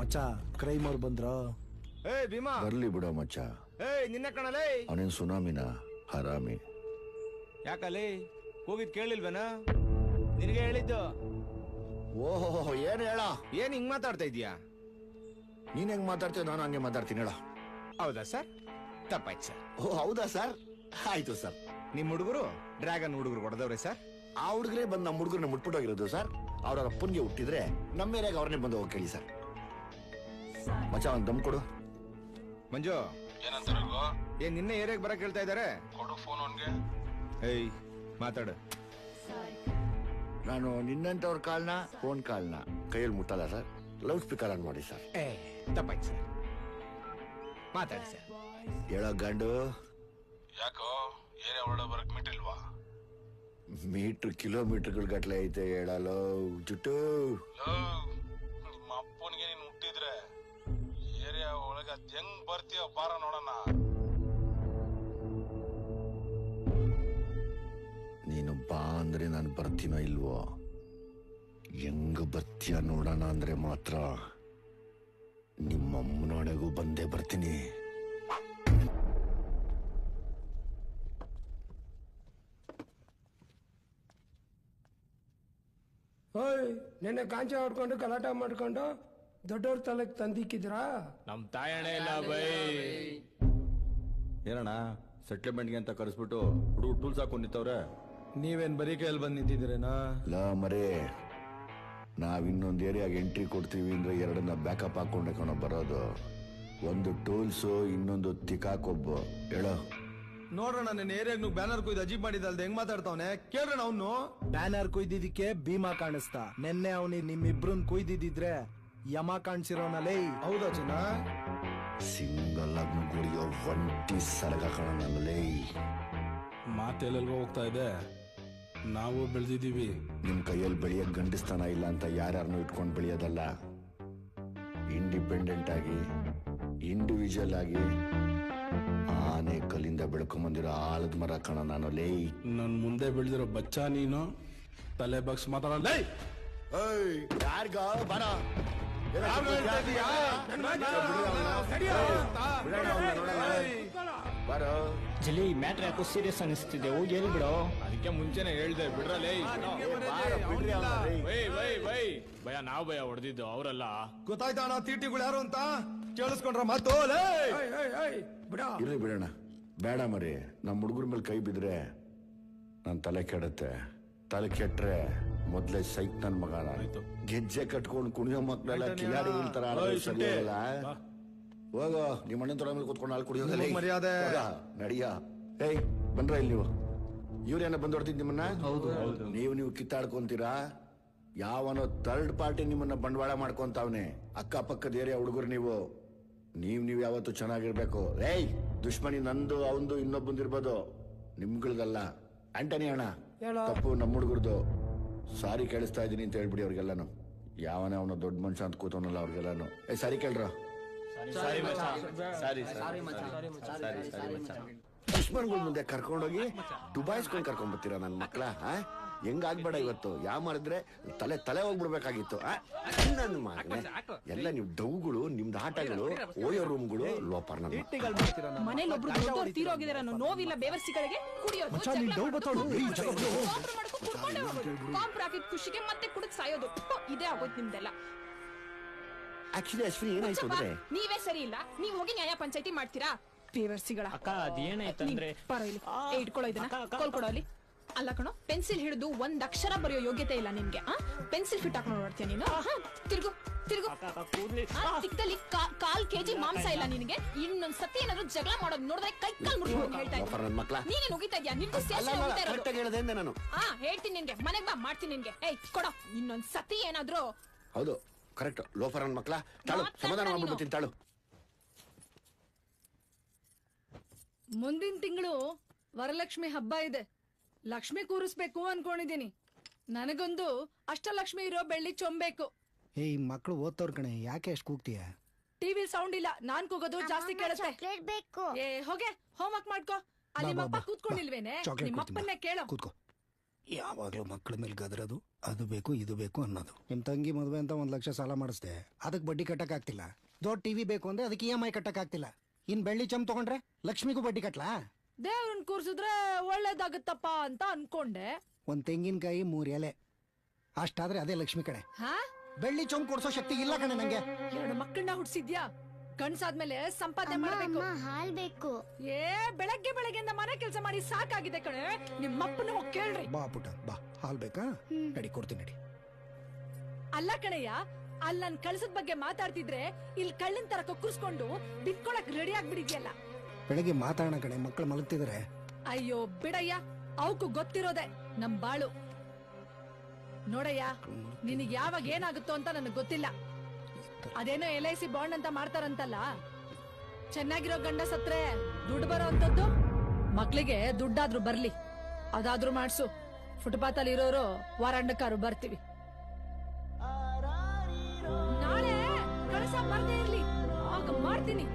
ಮಚ್ಚ ಕ್ರೈಮ್ ಅವ್ರು ಬಂದ್ರ? ಭೀಮಾ ಬರ್ಲಿ ಬಿಡೋ ಮಚ್ಚ. ನಿನ್ನ ಕಣಲೇ ಅವನೇನ್ ಸುನಾಮಿನ ಹರಾಮಿ. ಯಾಕಲೇ ಹೋಗಿದ್ ಕೇಳಿಲ್ವೇನ? ನಿನಗೆ ಹೇಳಿದ್ದು. ಓಹೋ ಏನ್ ಹೇಳ? ಏನ್ ಹಿಂಗ್ ಮಾತಾಡ್ತಾ ಇದೀಯಾ? ನೀನ್ ಹೆಂಗ್ ಮಾತಾಡ್ತೀಯ ನಾನು ಹಂಗೆ ಮಾತಾಡ್ತೀನಿ ಹೇಳ. ಹೌದಾ ಸರ್? ತಪ್ಪಾಯ್ತು ಸರ್. ಓ ಹೌದಾ ಸರ್? ಆಯ್ತು ಸರ್. ನಿಮ್ ಹುಡುಗರು ಡ್ರ್ಯಾಗನ್ ಹುಡುಗರು ಹೊಡೆದವ್ರೆ ಸರ್. ಆ ಹುಡುಗರೇ ಬಂದು ನಮ್ಮ ಹುಡುಗರನ್ನ ಮುಟ್ಬಿಟ್ಟೋಗಿರೋದು ಸರ್. ಅವ್ರ ಅಪ್ಪನ್ಗೆ ಹುಟ್ಟಿದ್ರೆ ನಮ್ಮ ಏರಿಯಾಗ ಅವ್ರನ್ನೇ ಬಂದು ಹೋಗಿ ಕೇಳಿ ಸರ್. ಮಚ್ಚ ಒಂದ್ ದಮ್ ಕೊಡು. ಮಂಜು ಏನಂತಾರಲ್ವಾ? ಏನ್ ನಿನ್ನೆ ಏರಿಯಾಗ ಬರಕ್ ಹೇಳ್ತಾ ಇದಾರೆ? ಕೊಡು ಫೋನ್ ಅವನ್ಗೆ. ಏಯ್ ಮಾತಾಡು. ನಾನು ನಿನ್ನಂತವ್ರ ಕಾಲ್ನ ಫೋನ್ ಕಾಲ್ನ ಕೈಯಲ್ಲಿ ಮುಟ್ಟಲ್ಲ ಸರ್. ಲೌಡ್ ಸ್ಪೀಕರ್ ಆನ್ ಮಾಡಿ ಸರ್. ತಪ್ಪಾಯ್ತು ಸರ್. ಮಾತಾಡಿ ಸರ್. ಹೇಳೋ ಗಂಡು. ಯಾಕೋ ಏರಿಯಾ ಒಳ್ಳೆ ಬರಕ್ ಮಿಟ್ಟಿಲ್ವಾ? ಮೀಟರ್ ಕಿಲೋಮೀಟರ್ಗಳ ಗಟ್ಲೆ ಐತೆ ಹೇಳಲು ಜುಟ್ಟು. ನಿಮ್ಮ ಅಪ್ಪನಿಗೆ ನೀನ್ ಹುಟ್ಟಿದ್ರೆ ಏರಿಯಾ ಒಳಗೆ ಅದ್ ಹೆಂಗ್ ಬರ್ತೀಯ ಬಾರ ನೋಡೋಣ. ನೀನು ಬಾ ಅಂದ್ರೆ ನಾನು ಬರ್ತೀನೋ ಇಲ್ವೋ? ಹೆಂಗ ಬರ್ತೀಯ ನೋಡೋಣ ಅಂದ್ರೆ ಮಾತ್ರ ನಿಮ್ಮಮ್ಮನೊಳಗೂ ಬಂದೇ ಬರ್ತೀನಿ. ಓಯ್ ನೆನ್ನೆ ಕಾಂಚ ಹೊಡ್ಕೊಂಡು ಗಲಾಟ ಮಾಡ್ಕೊಂಡು ದೊಡ್ಡವ್ರ ತಲೆಗೆ ತಂದಿಕ್ಕಿದ್ರಾ? ನಮ್ ತಾಯಣೆ ಇಲ್ಲ ಬೈ. ಏನಣ್ಣ ಸೆಟ್ಲ್ಮೆಂಟ್ಗೆ ಅಂತ ಕರೆಸ್ಬಿಟ್ಟು ಹುಡುಗ ಟೂಲ್ಸ್ ಹಾಕೊಂಡ್ ನಿಂತವ್ರೆ. ನೀವೇನ್ ಬರೀ ಕೈಯಲ್ಲಿ ಬಂದ್ ನಿಂತಿದ್ದೀರೇನಾ? ಲಾ ಮರೇ, ನಾವ್ ಇನ್ನೊಂದ್ ಏರಿಯಾಗ ಎಂಟ್ರಿ ಕೊಡ್ತೀವಿ ಅಂದ್ರೆ ಎರಡನ್ನ ಬ್ಯಾಕಪ್ ಹಾಕೊಂಡೆ ಕಣ ಬರೋದು. ಒಂದು ಟೂಲ್ಸು, ಇನ್ನೊಂದು ತಿಕಾಕೊಬ್ಬು. ಹೇಳೋ. ನೋಡ್ರಣ ನನ್ನ ಏರಿಯಾಗ ಬ್ಯಾನರ್ ಕೊಯ್ದು ಅಜೀಬ್ ಮಾಡಿದಲ್ದ ಹೆಂಗ್ ಮಾತಾಡ್ತಾವನೆ ಕೇಳ್ರಣ. ಅವನು ಬ್ಯಾನರ್ ಕೊಯ್ದಿದ್ದಕ್ಕೆ ಭೀಮಾ ಕಾಣಿಸ್ತಾ. ನೆನ್ನೆ ಅವನಿಗೆ ನಿಮ್ಮಿಬ್ರನ್ ಕೊಯ್ದಿದ್ರೆ ಯಮ ಕಾಣಿಸಿರೋನಲ್ಲೇ. ಹೌದಾ ಚಿನ್ನ? ಸಿಂಗಲ್ ಆಗಿ ಗುಡಿಯೋ ಒಂಟಿ ಸಲಗ ಕಣ ನನ್ನಲ್ಲೇ. ಮಾತೆಲ್ಲೆಲ್ಗೋ ಹೋಗ್ತಾ ಇದೆ. ನಾವು ಬೆಳೆದಿದ್ದೀವಿ. ನಿಮ್ ಕೈಯಲ್ಲಿ ಬೆಳೆಯಕ್ ಗಂಡಸ್ತಾನ ಇಲ್ಲ ಅಂತ ಯಾರ್ಯಾರನ್ನು ಇಟ್ಕೊಂಡು ಬೆಳೆಯೋದಲ್ಲ. ಇಂಡಿಪೆಂಡೆಂಟ್ ಆಗಿ, ಇಂಡಿವಿಜುವಲ್ ಆಗಿ, ಆನೆ ಕಲ್ಲಿಂದ ಬೆಳ್ಕೊಂಬಂದಿರೋ ಆಲದ ಮರ ಕಣ ನಾನು ಲೇ. ನನ್ ಮುಂದೆ ಬೆಳೆದಿರೋ ಬಚ್ಚ ನೀನು ತಲೆ ಬಗ್ಸ್ ಮಾತಾಡಲ್ಲ. ಯಾರ್ಗ ಬರ ಬರೋ ಜಲಿ ಮ್ಯಾಟ್ರ್ ಯಾಕೋ ಸೀರಿಯಸ್ ಅನಿಸ್ತಿದೆ. ಹೋಗಿ ಹೇಳಿ ಬಿಡೋ. ಅದಕ್ಕೆ ಮುಂಚೆನೆ ಹೇಳ್ದೆ ಬಿಡ್ರಲೇ. ಭಯ ನಾವ್ ಭಯ ಹೊಡೆದಿದ್ದು ಅವರಲ್ಲ. ಗೊತ್ತಾಯ್ತಾ ಅಣ್ಣ ತೀಟಿಗಳು ಯಾರು ಅಂತ? ಕೇಳಿಸ್ಕೊಂಡ್ರ ಮಾತು. ಇರ್ಲಿ ಬಿಡೋಣ. ಬೇಡ ಮರಿ, ನಮ್ಮ ಹುಡುಗರ ಮೇಲೆ ಕೈ ಬಿದ್ರೆ ನನ್ ತಲೆ ಕೆಡತ್ತೆ. ತಲೆ ಕೆಟ್ರೆ ಮೊದ್ಲೇ ಸೈಕ್ ನನ್ ಮಗನ. ಗೆಜ್ಜೆ ಕಟ್ಕೊಂಡು ಕುಣಿಯೋ ಮಕ್ಳೆಲ್ಲ ಕಿಲಾಡಿ ಹೇಳ್ತಾರ. ಹೋಗೋ ನಿಮ್ಮ ಅಣ್ಣನ ತೊಡೆ ಮೇಲೆ ಕೂತ್ಕೊಂಡು ಹಾಲು ಕುಡಿಯೋದಲ್ಲ ಮರ್ಯಾದೆ. ನಡಿಯ. ಏಯ್ ಬಂದ್ರ ಇಲ್ಲಿ ನೀವು? ಇವ್ರೇನ ಬಂದ್ ಹೊಡ್ತಿದ್ ನಿಮ್ಮನ್ನ? ನೀವು ಕಿತ್ತಾಡ್ಕೊಂತೀರಾ? ಯಾವನೋ ಥರ್ಡ್ ಪಾರ್ಟಿ ನಿಮ್ಮನ್ನ ಬಂಡವಾಳ ಮಾಡ್ಕೊಂತಾವ್ನೆ. ಅಕ್ಕಪಕ್ಕದ ಏರಿಯಾ ಹುಡುಗರು ನೀವು ಯಾವತ್ತು ಚೆನ್ನಾಗಿರ್ಬೇಕು. ಏಯ್ ದುಶ್ಮನಿ ನಂದು ಅವಂದು ಇನ್ನೊಬ್ಬಂದಿರ್ಬೋದು, ನಿಮ್ಗಳದಲ್ಲ. ಆಂಟನಿ ಅಣ್ಣ ತಪ್ಪು ನಮ್ಮ ಹುಡುಗರ್ದು. ಸಾರಿ ಕೇಳಿಸ್ತಾ ಇದೀನಿ ಅಂತ ಹೇಳ್ಬಿಡಿ ಅವ್ರಿಗೆಲ್ಲಾನು. ಯಾವನೇ ಅವನ ದೊಡ್ಡ ಮನುಷ್ಯ ಅಂತ ಕೂತವನಲ್ಲ ಅವ್ರಿಗೆಲ್ಲಾನು. ಸಾರಿ ಕೇಳ್ರ. ದುಶ್ಮನ್ಗಳ ಮುಂದೆ ಕರ್ಕೊಂಡೋಗಿ ದುಬಾಯಿಸ್ಕೊಂಡು ಕರ್ಕೊಂಡ್ ಬರ್ತೀರಾ ನನ್ ಮಕ್ಳ? ಹೆಂಗಾಗ್ಬೇಡ ಇವತ್ತು. ಯಾವ ಮಾಡಿದ್ರೆ ತಲೆ ಹೋಗ್ಬಿಡ್ಬೇಕಾಗಿತ್ತು. ನನ್ನ ಮಗನೇ ಎಲ್ಲ ನೀವು ಡೌಗಳು, ನಿಮ್ದು ಆಟಗಳು, ಓಯೋ ರೂಮ್ಗಳು, ಲೋಪರ್. ನನ್ನ ಮನೇಲಿ ಒಬ್ರು ದೊಡ್ಡವ್ರು ತೀರೋಗಿದಾರ ಅನ್ನೋ ನೋವಿಲ್ಲ ಬೇವರ್ಸಿಗಳಿಗೆ. ಕುಡಿಯೋದು, ಕಾಂಪ್ರಾಕಿದ್ ಖುಷಿಗೆ ಮತ್ತೆ ಕುಡಿದ್ ಸಾಯೋದು. ಇದೇ ಆಗೋಯ್ತು ನಿಮ್ದೆಲ್ಲ. ಆಕ್ಚುಲಿ ಅಶ್ವಿನಿ ಏನಾಯ್ತು ಅಂದ್ರೆ, ನೀವೇ ಸರಿ ಇಲ್ಲ. ನೀವ್ ಹೋಗಿ ನ್ಯಾಯ ಪಂಚಾಯತಿ ಮಾಡ್ತೀರಾ ಬೇವರ್ಸಿಗಳ? ಅಕ್ಕ ಅದೇನಾಯ್ತಂದ್ರೆ ಇಟ್ಕೊಳ್ಳೋ ಇದನ್ನ ಕೊಲ್ಕೊಡೋ ಅಲ್ಲಿ. ಅಲ್ಲ ಕಣೋ, ಪೆನ್ಸಿಲ್ ಹಿಡಿದು ಒಂದ್ ಅಕ್ಷರ ಬರೆಯೋ ಯೋಗ್ಯತೆ ಇಲ್ಲ ನಿಮ್ಗೆ. ಪೆನ್ಸಿಲ್ ಫಿಟ್ ಹಾಕೊಂಡು ನೋಡ್ತೀಯ ನೀನು? ತಿರ್ಗು ತಿಕ್ಕದಲ್ಲಿ 1/4 kg ಮಾಂಸ ಇಲ್ಲ ನಿನಗೆ. ಇನ್ನೊಂದ್ ಸತಿ ಏನಾದ್ರು ಜಗಳ ಮಾಡೋದು ನೋಡಿದ್ರೆ ಕೈ ಕಾಲ್ ಮುರಿದು ಹೇಳ್ತಾ ಇದ್ದೀನಿ. ನೀನೇನ್ ಹೋಗಿತಾ ಇದ್ಯಾ? ನಿನ್ಗೂ ನಾನು ಹೇಳ್ತೀನಿ ನಿನ್ಗೆ. ಮನೆಗ್ ಬಾ, ಮಾಡ್ತೀನಿ ನಿನ್ಗೆ. ಏಯ್ ಕೊಡೋ. ಇನ್ನೊಂದ್ ಸತಿ ಏನಾದ್ರು. ಹೌದು ಕರೆಕ್ಟ್. ಲೋಫರ್ ನನ್ ಮಕ್ಳ ತಾಳು, ಸಮಾಧಾನ ಮಾಡ್ಬಿಡ್ತೀನಿ ತಾಳು. ಮುಂದಿನ ತಿಂಗಳು ವರಲಕ್ಷ್ಮಿ ಹಬ್ಬ ಇದೆ. ಲಕ್ಷ್ಮಿ ಕೂರಿಸ್ಬೇಕು ಅನ್ಕೊಂಡಿದೀನಿ. ನನಗೊಂದು ಅಷ್ಟಲಕ್ಷ್ಮಿ ಇರೋ ಬೆಳ್ಳಿ ಚೊಂಬೇಕು. ಏಯ್ ಮಕ್ಳು ಓದ್ತವ್ರ ಕಣೆ, ಯಾಕೆ ಅಷ್ಟು ಕೂಗ್ತೀಯ? ಟಿವಿ ಸೌಂಡ್ ಇಲ್ಲ, ನಾನ್ ಕೂಗೋದು ಜಾಸ್ತಿ ಕೇಳುತ್ತೆ. ಏ ಹೋಗೆ ಹೋಮ್ ವರ್ಕ್ ಮಾಡ್ಕೋ. ಅಲ್ಲಿ ಮಪ್ಪ ಕೂತ್ಕೊಂಡಿಲ್ವೇನೆ? ನಿಮ್ಮಪ್ಪನ್ನೇ ಕೇಳೋ. ಕೂತ್ಕೋ. ಯಾವಾಗ್ಲೂ ಮಕ್ಕಳ ಮೇಲೆ ಗದರೋದು, ಅದು ಬೇಕು ಇದು ಬೇಕು ಅನ್ನೋದು. ನಿಮ್ ತಂಗಿ ಮದುವೆ ಅಂತ 1 ಲಕ್ಷ ಸಾಲ ಮಾಡಿಸ್ದೆ, ಅದಕ್ಕೆ ಬಡ್ಡಿ ಕಟ್ಟಕ್ ಆಗ್ತಿಲ್ಲ. ದೊಡ್ಡ ಟಿವಿ ಬೇಕು ಅಂದ್ರೆ ಅದಕ್ಕೆ EMI ಕಟ್ಟಕ್ ಆಗ್ತಿಲ್ಲ. ಇನ್ ಬೆಳ್ಳಿ ಚಮ್ ತಗೊಂಡ್ರೆ ಲಕ್ಷ್ಮಿಗೂ ಬಡ್ಡಿ ಕಟ್ಲಾ? ದೇವ್ರನ್ ಕೂರ್ಸಿದ್ರೆ ಒಳ್ಳೇದಾಗತ್ತಪ್ಪ ಅಂತ ಅನ್ಕೊಂಡೆ. 1 ತೆಂಗಿನಕಾಯಿ 3 ಎಲೆ ಅಷ್ಟಾದ್ರೆ ಅದೇ ಲಕ್ಷ್ಮಿ ಕಡೆ. ಹಾ, ಬೆಳ್ಳಿ ಚೊಂಬ್ ಕೊಡ್ಸೋ ಶಕ್ತಿ ಇಲ್ಲ ಕಣೆ ನಂಗೆ. 2 ಮಕ್ಕಳನ್ನ ಹುಡ್ಸಿದ್ಯಾ? ಗಂಡ್ಸಾದ್ಮೇಲೆ ಸಂಪಾದನೆ ಮಾಡ್ಬೇಕು. ಹಾಲ್ ಬೇಕು. ಬೆಳಗ್ಗೆಯಿಂದ ಮನೆ ಕೆಲಸ ಮಾಡಿ ಸಾಕಾಗಿದೆ ಕಣೆ. ನಿಮ್ಮಪ್ಪನ ಹೋಗಿ ಕೇಳ್ರಿ. ಬಾ ಪುಟ ಬಾ, ಹಾಲ್ ಬೇಕಾ? ನಡಿ ಕೊಡ್ತೀನಿ ನಡಿ. ಅಲ್ಲ ಕಣಯ್ಯ, ಅಲ್ಲಿ ನನ್ ಕಳ್ಸದ್ ಬಗ್ಗೆ ಮಾತಾಡ್ತಿದ್ರೆ ಇಲ್ಲಿ ಕಳ್ಳನ್ ತರ ಕೊಕ್ಕರ್ಸ್ಕೊಂಡು ಬಿಟ್ಕೊಳಕ್ ರೆಡಿ ಆಗ್ಬಿಡಿದ್ಯಲ್ಲ. ಬೆಳಗ್ಗೆ ಮಾತಾಡೋಣ ಕಣೆ, ಮಕ್ಕಳು ಮಲಗ್ತಿದ್ರೆ. ಅಯ್ಯೋ ಬಿಡಯ್ಯ, ಅವಕ್ಕೂ ಗೊತ್ತಿರೋದೆ ನಮ್ ಬಾಳು. ನೋಡಯ್ಯ, ನಿನಗ್ ಯಾವಾಗ ಏನಾಗುತ್ತೋ ಅಂತ ನನಗ್ ಗೊತ್ತಿಲ್ಲ. ಅದೇನೋ LIC ಬಾಂಡ್ ಅಂತ ಮಾಡ್ತಾರಂತಲ್ಲ, ಚೆನ್ನಾಗಿರೋ ಗಂಡ ಸತ್ರೆ ದುಡ್ಡು ಬರೋ ಅಂತದ್ದು. ಮಕ್ಳಿಗೆ ದುಡ್ಡಾದ್ರೂ ಬರ್ಲಿ, ಅದಾದ್ರೂ ಮಾಡ್ಸು. ಫುಟ್ಪಾತ್ ಅಲ್ಲಿ ಇರೋರು ವಾರಾಂಡಕ್ಕಾರು ಬರ್ತೀವಿ. ನಾಳೆ ಕಳಸ ಬರ್ದೇ ಇರ್ಲಿ, ಆಗ ಮಾಡ್ತೀನಿ.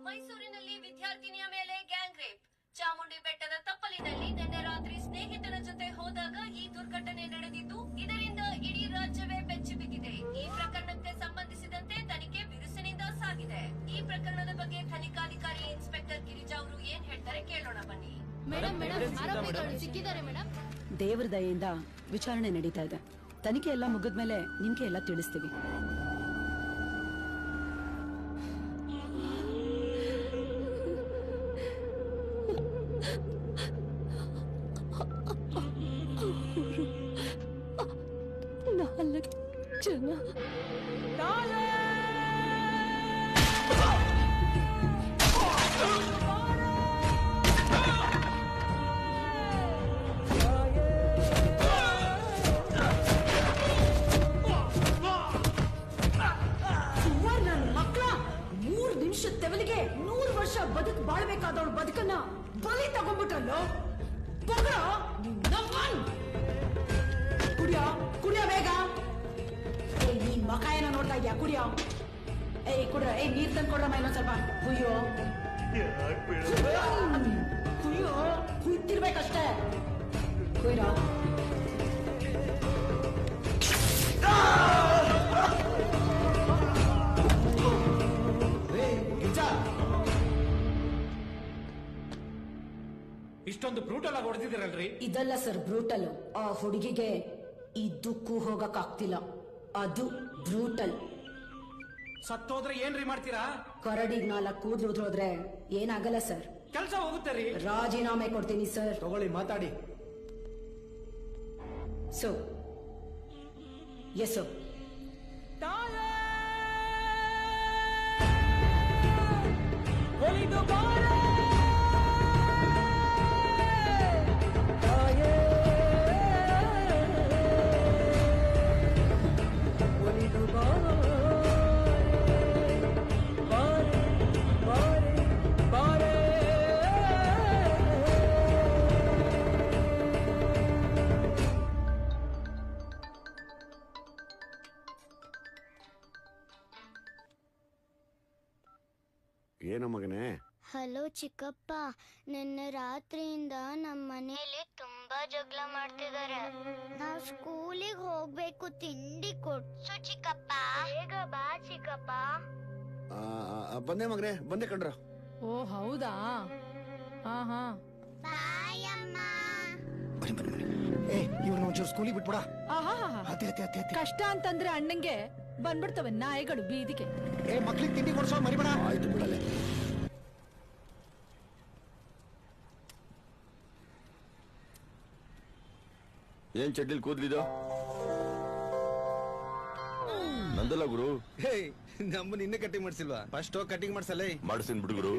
ಮೈಸೂರಿನಲ್ಲಿ ವಿದ್ಯಾರ್ಥಿನಿಯ ಮೇಲೆ ಗ್ಯಾಂಗ್ ರೇಪ್. ಚಾಮುಂಡಿ ಬೆಟ್ಟದ ತಪ್ಪಲಿನಲ್ಲಿ ನಿನ್ನೆ ರಾತ್ರಿ ಸ್ನೇಹಿತರ ಜೊತೆ ಹೋದಾಗ ಈ ದುರ್ಘಟನೆ ನಡೆದಿದ್ದು, ಇದರಿಂದ ಇಡೀ ರಾಜ್ಯವೇ ಬೆಚ್ಚಿ ಬಿದ್ದಿದೆ. ಈ ಪ್ರಕರಣಕ್ಕೆ ಸಂಬಂಧಿಸಿದಂತೆ ತನಿಖೆ ಬಿರುಸಿನಿಂದ ಸಾಗಿದೆ. ಈ ಪ್ರಕರಣದ ಬಗ್ಗೆ ತನಿಖಾಧಿಕಾರಿ ಇನ್ಸ್ಪೆಕ್ಟರ್ ಗಿರಿಜಾ ಅವರು ಏನ್ ಹೇಳ್ತಾರೆ ಕೇಳೋಣ ಬನ್ನಿ. ದೇವ್ರ ದಯೆಯಿಂದ ವಿಚಾರಣೆ ನಡೀತಾ ಇದೆ. ತನಿಖೆ ಎಲ್ಲ ಮುಗಿದ್ಮೇಲೆ ನಿಮ್ಗೆ ಎಲ್ಲ ತಿಳಿಸ್ತೀವಿ. ತೆವಲಿಗೆ 100 ವರ್ಷ ಬದುಕು ಬಾಳ್ಬೇಕಾದವಳು ಬದುಕನ್ನ ಬಲಿ ತಗೊಂಡ್ಬಿಟ್ರಲ್ಲೋ. ಕುಡಿಯೋ ಬೇಗ. ನೀನ್ ಮಕ ಏನೋ ನೋಡ್ತಾ ಇದ್ಯಾ? ಕುಡಿಯೋ. ಕುಡಿಯೋ. ನೀರ್ ತಂದು ಕೊಡ್ರಮ್ಮ ಇನ್ನೊಂದ್ ಸ್ವಲ್ಪ. ಕುಯ್ಯೋ ಕುಯ್ಯೋ, ಕುಯ್ತಿರ್ಬೇಕಷ್ಟೇ. ಕುಯ್ಯೋ. ಇಷ್ಟೊಂದು ಬ್ರೂಟಲ್ ಆಗಿ ಹೊಡೆದಿದ್ದೀರಲ್ರಿ? ಇದಲ್ಲ ಸರ್ ಬ್ರೂಟಲ್. ಆ ಹುಡುಗಿಗೆ ಇದಕ್ಕೂ ಹೋಗಕ್ಕಾಗ್ತಿಲ್ಲ, ಅದು ಬ್ರೂಟಲ್. ಸತ್ತೋದ್ರೆ ಏನ್ರಿ ಮಾಡ್ತೀರಾ? ಕರಡಿಗ್ 4 ಕೂದ್ಲು ಉದ್ರೋದ್ರೆ ಏನಾಗಲ್ಲ ಸರ್. ಕೆಲಸ ಹೋಗುತ್ತೆ ರೀ. ರಾಜೀನಾಮೆ ಕೊಡ್ತೀನಿ ಸರ್. ತಗೊಳ್ಳಿ, ಮಾತಾಡಿ. ಸೊ ಎಸ್ ಏನೋ ಮಗನೇ? ಹಲೋ ಚಿಕ್ಕಪ್ಪ, ನಿನ್ನೆ ರಾತ್ರಿಯಿಂದ ನಮ್ಮ ಮನೆಯಲ್ಲಿ ತುಂಬಾ ಜಗಳ ಮಾಡ್ತಿದ್ದಾರೆ. ನಾವು ಸ್ಕೂಲಿಗೆ ಹೋಗ್ಬೇಕು, ತಿಂಡಿ ಕೊಡ್ಸು ಚಿಕ್ಕಪ್ಪ. ಬೇಗ ಬಾ ಚಿಕ್ಕಪ್ಪ. ಬಂದೆ ಮಗನೇ, ಬಂದೆ ಕಣ್ರ. ಓ ಹೌದಾ? ಹಾ ಬಾಯಮ್ಮ. ಇವ್ರನ್ನ ಒಂಚೂರು ಸ್ಕೂಲಿಗೆ ಬಿಟ್ಬಿಡ. ಕಷ್ಟ ಅಂತಂದ್ರೆ ಅಣ್ಣಂಗೆ ಬಂದ್ಬಿಡ್ತವೆ ನಾಯಿಗಳು ಬೀದಿಗೆ. ಮಕ್ಳಿಗೆ ತಿಂಡಿ ಕೊಡ್ಸೋ ಮರಿಬೇಡ. ಆಯ್ತು ಬಿಡಲೆ. ಏನ್ ಚಡ್ಡಿಲ್ ಕೂದ್ಲಿದು? ನಂದಲ್ಲ ಗುರು. ನಮ್ಮನ್ನ ಇನ್ನೇ ಕಟಿಂಗ್ ಮಾಡ್ಸಿಲ್ವಾ? ಫಸ್ಟ್ ಕಟಿಂಗ್ ಮಾಡ್ಸಲ್ಲ. ಮಾಡಿಸ್ತೀನಿ ಬಿಡು ಗುರು.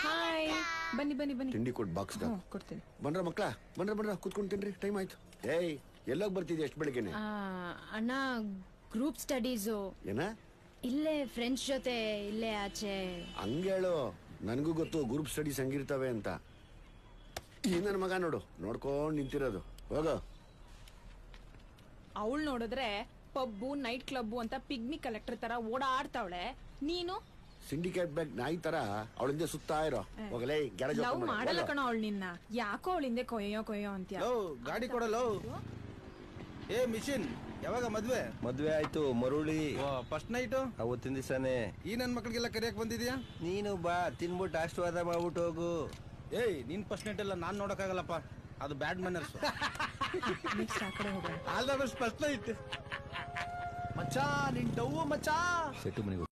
ಹಾಯ್, ಬನ್ನಿ ಬನ್ನಿ ಬನ್ನಿ. ತಿಂಡಿ ಕೊಟ್ಟು ಬಾಕ್ಸ್ ಕೊಡ್ತೀನಿ. ಬಂದ್ರ ಮಕ್ಳ, ಬಂದ್ರ ಕುತ್ಕೊಂಡು ತಿನ್ರಿ, ಟೈಮ್ ಆಯ್ತು. ಎಲ್ಲೋಗ್ ಬರ್ತಿದ್ಯಾ ಎಷ್ಟು ಬೆಳಗ್ಗೆನೆ? ಅಣ್ಣ, ಗ್ರೂಪ್ ಸ್ಟಡೀಸು. ಏನ? ಇಲ್ಲೇ ಫ್ರೆಂಡ್ಸ್ ಜೊತೆ ಇಲ್ಲೇ ಆಚೆ. ಹಂಗೇಳು, ನನಗೂ ಗೊತ್ತು ಗ್ರೂಪ್ ಸ್ಟಡೀಸ್ ಹಂಗಿರ್ತವೆ ಅಂತ. ಈ ನನ್ನ ಮಗ ನೋಡು ನೋಡ್ಕೊಂಡ್ ನಿಂತಿರೋದು ಹೋಗೋ. ಅವಳು ನೋಡಿದ್ರೆ ಪಬ್ಬು ನೈಟ್ ಕ್ಲಬ್ ಅಂತ ಪಿಗ್ಮಿ ಕಲೆಕ್ಟರ್ ತರ ಓಡಾಡ್ತಾವಳೆ. ನೀನು ಸಿಂಡಿಕೇಟ್ ಬ್ಯಾಂಕ್ ನಾಯಿ ತರ ಅವಳಿಂದ ಸುತ್ತಾ ಇರೋ. ಹೋಗಲೇ ಗ್ಯಾರೇಜ್ ಲವ್ ಮಾಡಲ್ಲ ಕಣೋ ಅವಳು ನಿನ್ನ. ಯಾಕೋ ಅವಳಿಂದೆ ಕೊಯ್ಯೋ ಅಂತ್ಯ. ಗಾಡಿ ಕೊಡಲ್ಲ. ಏ ಮಿಷಿನ್, ಯಾವಾಗ ಮದ್ವೆ ಆಯ್ತು ಮರುಳಿ. ಫಸ್ಟ್ ನೈಟ್ ಅವತ್ತಿನ ದಿವಸನೇ. ಈ ನನ್ ಮಕ್ಳಿಗೆಲ್ಲ ಕರಿಯಕ್ ಬಂದಿದ್ಯಾ? ನೀನು ಬಾ, ತಿನ್ಬಿಟ್ಟು ಆಶೀರ್ವಾದ ಮಾಡ್ಬಿಟ್ಟು ಹೋಗು. ಏಯ್ ನಿನ್ ಫಸ್ಟ್ ನೈಟ್ ಎಲ್ಲ ನಾನ್ ನೋಡಕ್ಕಾಗಲ್ಲಪ್ಪ, ಅದು bad manners. All the best first night. ಮಚ್ಚಾ ನಿನ್ ಡವ್ವು ಮಚ್ಚಾ. ಸೆಟ್ಟು ಮನೆಗೆ